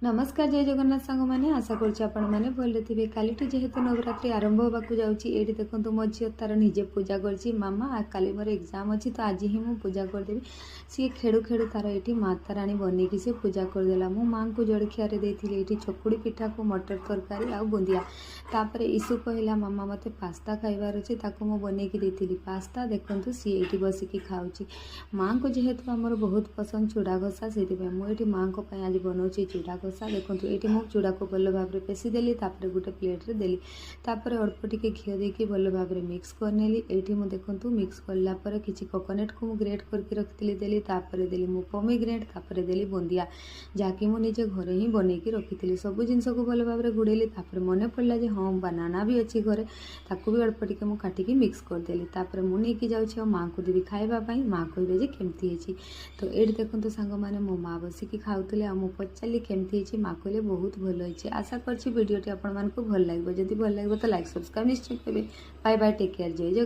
नमस्कार जय जगन्नाथ सांग मैंने आशा करें भले थे काली जेहेतु नवरात्रि आरंभ होगा जाऊँगी ये देखो मो झी तार निजे पूजा कर मामा काली मोर एग्जाम अच्छी तो आज ही मुझे पूजा करदेवी सी खेड़ू खेड़ू तार ये माता राणी बनईकी सी पूजा करदेला मो माँ को जड़खिया ये चकुड़ी पिठा को मटर तरकारी आ बुंदिया तापर ईशु कहला मामा मते पास्ता खाइबार अच्छे ताको बनईकी देती पास्ता देखूँ सी ये बसिकी खाऊँगी माँ को जेहेतु आमर बहुत पसंद चूड़ा घसा से मुझे माँ को आज बनाऊँगी चूड़ा घसा देखो ये मुझे चूड़ा को भल भाव में पेशीदेली गोटे प्लेट्रे देली तापर अल्प टिके घी देकी भल भाव में मिक्स करनेली ये मुझे देखो मिक्स कलापर किसी कोकोनट को मुझे ग्रेट करके रखी देली देली मो पोमीग्रेनेट तापर देली बुंदिया जहाँकि मुझे घरे ही बनईकी रखी सब जिनस को भल भाव में गुड़ेली मन पड़ा जे हाँ बनाना भी अच्छी घरे ताकू भी अल्प टिके मुझे काटिकी मिक्स करदेली तापर मुझे जाऊँ माँ को देवी खाइबापी माँ कहे जे केमती है तो ये देखो सांग मैंने मो माँ बसिकी खाऊले आ पचारि केमती माँ कहले बहुत भल होती आशा करछि वीडियोटी आपण मानकु भल लागिबो जदि भल लागिबो तो लाइक सब्सक्राइब निश्चय करेंगे बाय बाय टेक केयर जय जगन्नाथ।